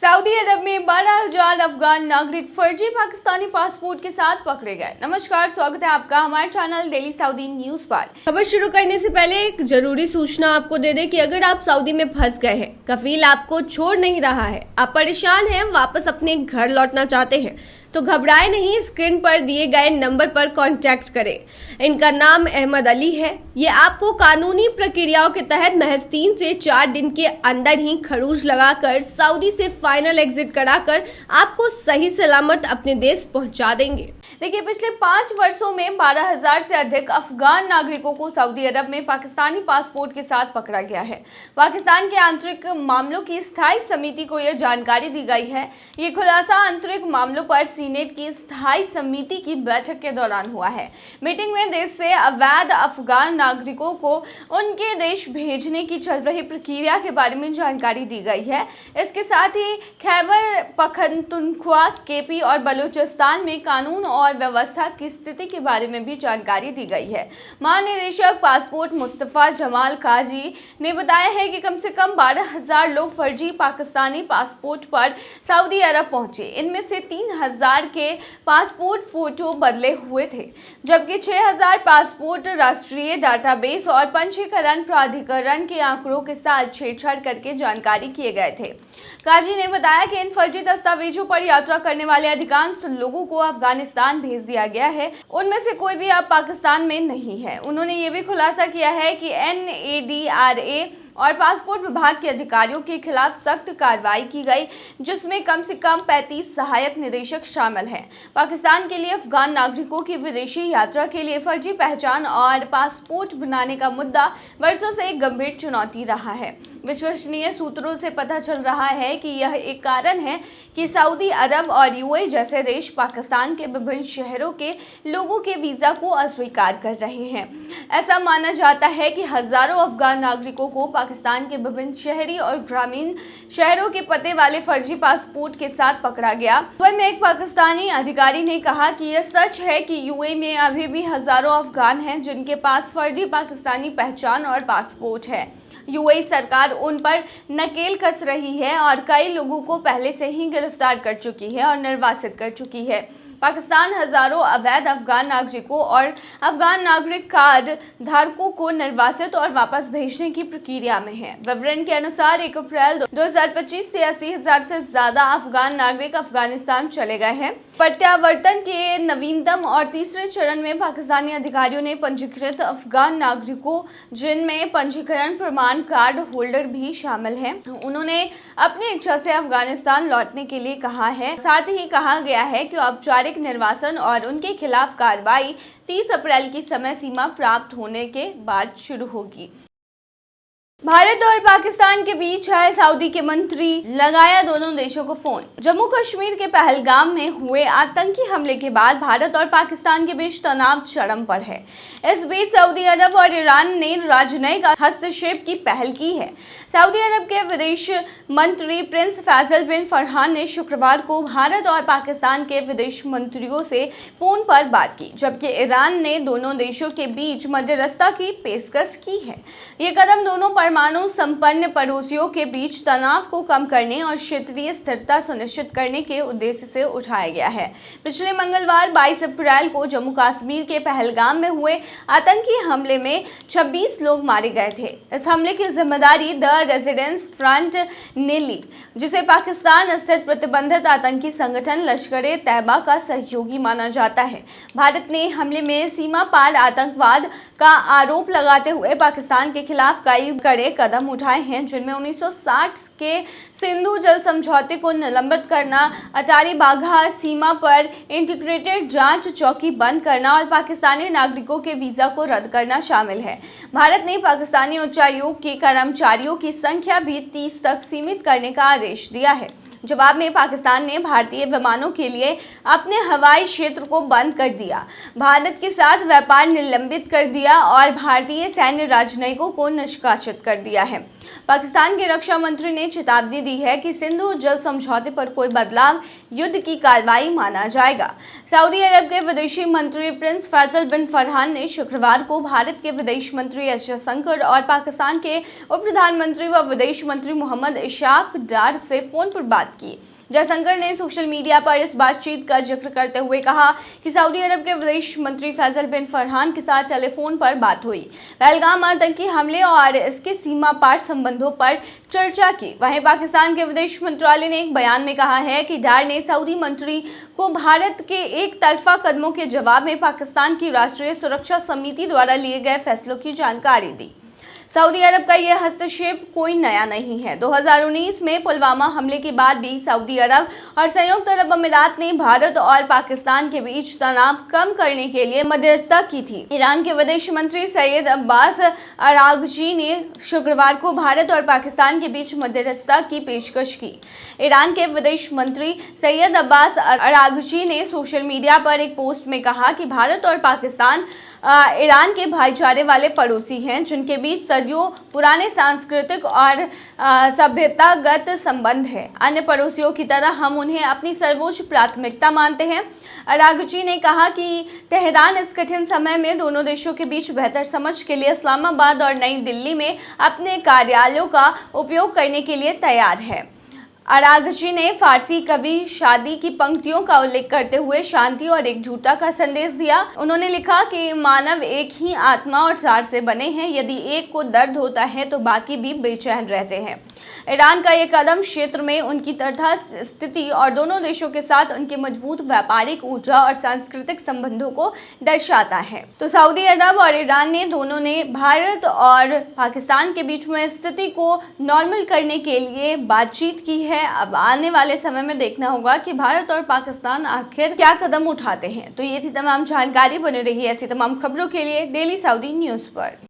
Saudi अरब में 12,000 अफगान नागरिक फर्जी पाकिस्तानी पासपोर्ट के साथ पकड़े गए। नमस्कार, स्वागत है आपका हमारे चैनल डेली सऊदी न्यूज पर। खबर शुरू करने से पहले एक जरूरी सूचना आपको दे दें कि अगर आप सऊदी में फंस गए हैं, कफील आपको छोड़ नहीं रहा है, आप परेशान हैं, वापस अपने घर लौटना चाहते हैं, तो घबराए नहीं, स्क्रीन पर दिए गए नंबर पर कांटेक्ट करें। इनका नाम अहमद अली है। ये आपको कानूनी प्रक्रियाओं के तहत महज 3 से 4 दिन के अंदर ही खरूज लगाकर सऊदी से फाइनल एग्जिट कराकर आपको सही सलामत अपने देश पहुंचा देंगे। देखिए, पिछले 5 वर्षों में 12,000 से अधिक अफगान नागरिकों को सऊदी अरब में पाकिस्तानी पासपोर्ट के साथ पकड़ा गया है। पाकिस्तान के आंतरिक मामलों की स्थायी समिति को यह जानकारी दी गई है। ये खुलासा आंतरिक मामलों पर सीनेट की स्थायी समिति की बैठक के दौरान हुआ है। मीटिंग में देश से अवैध अफगान नागरिकों को उनके देश भेजने की चल रही प्रक्रिया के बारे में जानकारी दी गई है। इसके साथ ही खैबर पख्तूनख्वा, केपी और बलूचिस्तान में कानून और व्यवस्था की स्थिति के बारे में भी जानकारी दी गई है। महानिदेशक पासपोर्ट मुस्तफा जमाल काजी ने बताया है कि कम से कम 12,000 लोग फर्जी पाकिस्तानी पासपोर्ट पर सऊदी अरब पहुंचे। इनमें से 3,000 के पासपोर्ट फोटो बदले हुए थे, जबकि 6,000 पासपोर्ट राष्ट्रीय डाटाबेस और पंजीकरण प्राधिकरण के आंकड़ों के साथ छेड़छाड़ करके जानकारी किए गए थे। काजी ने बताया कि इन फर्जी दस्तावेजों पर यात्रा करने वाले अधिकांश लोगों को अफगानिस्तान भेज दिया गया है। उनमें से कोई भी अब पाकिस्तान में नहीं है। उन्होंने ये भी खुलासा किया है कि NADRA और पासपोर्ट विभाग के अधिकारियों के खिलाफ सख्त कार्रवाई की गई, जिसमें कम से कम 35 सहायक निदेशक शामिल हैं। पाकिस्तान के लिए अफगान नागरिकों की विदेशी यात्रा के लिए फर्जी पहचान और पासपोर्ट बनाने का मुद्दा वर्षों से एक गंभीर चुनौती रहा है। विश्वसनीय सूत्रों से पता चल रहा है कि यह एक कारण है कि सऊदी अरब और UAE जैसे देश पाकिस्तान के विभिन्न शहरों के लोगों के वीजा को अस्वीकार कर रहे हैं। ऐसा माना जाता है कि हजारों अफगान नागरिकों को पाकिस्तान के विभिन्न शहरी और ग्रामीण शहरों के पते वाले फर्जी पासपोर्ट के साथ पकड़ा गया। दुबई में एक पाकिस्तानी अधिकारी ने कहा कि यह सच है कि UAE में अभी भी हजारों अफगान हैं जिनके पास फर्जी पाकिस्तानी पहचान और पासपोर्ट है। UAE सरकार उन पर नकेल कस रही है और कई लोगों को पहले से ही गिरफ्तार कर चुकी है और निर्वासित कर चुकी है। पाकिस्तान हजारों अवैध अफगान नागरिकों और अफगान नागरिक कार्ड धारकों को निर्वासित और वापस भेजने की प्रक्रिया में है। विवरण के अनुसार 1 अप्रैल 2025 से 80,000 से ज्यादा अफगान नागरिक अफगानिस्तान चले गए हैं। प्रत्यावर्तन के नवीनतम और तीसरे चरण में पाकिस्तानी अधिकारियों ने पंजीकृत अफगान नागरिकों, जिनमें पंजीकरण प्रमाण कार्ड होल्डर भी शामिल हैं, उन्होंने अपनी इच्छा से अफगानिस्तान लौटने के लिए कहा है। साथ ही कहा गया है कि औपचारिक निर्वासन और उनके खिलाफ कार्रवाई 30 अप्रैल की समय सीमा प्राप्त होने के बाद शुरू होगी। भारत और पाकिस्तान के बीच है सऊदी के मंत्री, लगाया दोनों देशों को फोन। जम्मू कश्मीर के पहलगाम में हुए आतंकी हमले के बाद भारत और पाकिस्तान के बीच तनाव चरम पर है। इस बीच सऊदी अरब और ईरान ने राजनयिक हस्तक्षेप की पहल की है। सऊदी अरब के विदेश मंत्री प्रिंस फैसल बिन फरहान ने शुक्रवार को भारत और पाकिस्तान के विदेश मंत्रियों से फोन पर बात की, जबकि ईरान ने दोनों देशों के बीच मध्यस्थता की पेशकश की है। ये कदम दोनों परमाणु संपन्न पड़ोसियों के बीच तनाव को कम करने और क्षेत्रीय स्थिरता सुनिश्चित करने के उद्देश्य से उठाया गया है। पिछले मंगलवार 22 अप्रैल को जम्मू कश्मीर के पहलगाम में हुए आतंकी हमले में 26 लोग मारे गए थे। इस हमले की जिम्मेदारी द रेजिडेंस फ्रंट ने ली, जिसे पाकिस्तान स्थित प्रतिबंधित आतंकी संगठन लश्कर-ए-तैयबा का सहयोगी माना जाता है। भारत ने हमले में सीमा पार आतंकवाद का आरोप लगाते हुए पाकिस्तान के खिलाफ कई कड़े कदम उठाए हैं, जिनमें 1960 के सिंधु जल समझौते को निलंबित करना, अटारी बाघा सीमा पर इंटीग्रेटेड जांच चौकी बंद करना और पाकिस्तानी नागरिकों के वीजा को रद्द करना शामिल है। भारत ने पाकिस्तानी उच्चायोग के कर्मचारियों की संख्या भी 30 तक सीमित करने का आदेश दिया है। जवाब में पाकिस्तान ने भारतीय विमानों के लिए अपने हवाई क्षेत्र को बंद कर दिया, भारत के साथ व्यापार निलंबित कर दिया और भारतीय सैन्य राजनयिकों को निष्कासित कर दिया है। पाकिस्तान के रक्षा मंत्री ने चेतावनी दी है कि सिंधु जल समझौते पर कोई बदलाव युद्ध की कार्रवाई माना जाएगा। सऊदी अरब के विदेशी मंत्री प्रिंस फैसल बिन फरहान ने शुक्रवार को भारत के विदेश मंत्री एस जयशंकर और पाकिस्तान के उप प्रधानमंत्री व विदेश मंत्री मोहम्मद इशाक डार से फोन पर बात की। जयशंकर ने सोशल मीडिया पर इस बातचीत का जिक्र करते हुए कहा कि सऊदी अरब के विदेश मंत्री फैसल बिन फरहान के साथ टेलीफोन पर बात हुई। पहलगाम आतंकी हमले और इसके सीमा पार संबंधों पर चर्चा की। वहीं पाकिस्तान के विदेश मंत्रालय ने एक बयान में कहा है कि डार ने सऊदी मंत्री को भारत के एक तरफा कदमों के जवाब में पाकिस्तान की राष्ट्रीय सुरक्षा समिति द्वारा लिए गए फैसलों की जानकारी दी। सऊदी अरब का यह हस्तक्षेप कोई नया नहीं है। 2019 में पुलवामा हमले के बाद भी सऊदी अरब और संयुक्त अरब अमीरात ने भारत और पाकिस्तान के बीच तनाव कम करने के लिए मध्यस्थता की थी। ईरान के विदेश मंत्री सैयद अब्बास अरागची ने शुक्रवार को भारत और पाकिस्तान के बीच मध्यस्थता की पेशकश की। ईरान के विदेश मंत्री सैयद अब्बास अरागची ने सोशल मीडिया पर एक पोस्ट में कहा कि भारत और पाकिस्तान ईरान के भाईचारे वाले पड़ोसी हैं, जिनके बीच सदियों पुराने सांस्कृतिक और सभ्यतागत संबंध है। अन्य पड़ोसियों की तरह हम उन्हें अपनी सर्वोच्च प्राथमिकता मानते हैं। अरागची ने कहा कि तेहरान इस कठिन समय में दोनों देशों के बीच बेहतर समझ के लिए इस्लामाबाद और नई दिल्ली में अपने कार्यालयों का उपयोग करने के लिए तैयार है। अरागची ने फारसी कवि शादी की पंक्तियों का उल्लेख करते हुए शांति और एकजुटता का संदेश दिया। उन्होंने लिखा कि मानव एक ही आत्मा और सार से बने हैं। यदि एक को दर्द होता है तो बाकी भी बेचैन रहते हैं। ईरान का यह कदम क्षेत्र में उनकी तटस्थ स्थिति और दोनों देशों के साथ उनके मजबूत व्यापारिक, ऊर्जा और सांस्कृतिक संबंधों को दर्शाता है। तो सऊदी अरब और ईरान ने दोनों ने भारत और पाकिस्तान के बीच में स्थिति को नॉर्मल करने के लिए बातचीत की है। अब आने वाले समय में देखना होगा कि भारत और पाकिस्तान आखिर क्या कदम उठाते हैं। तो ये थी तमाम जानकारी। बने रही ऐसी तमाम खबरों के लिए डेली सऊदी न्यूज़ पर।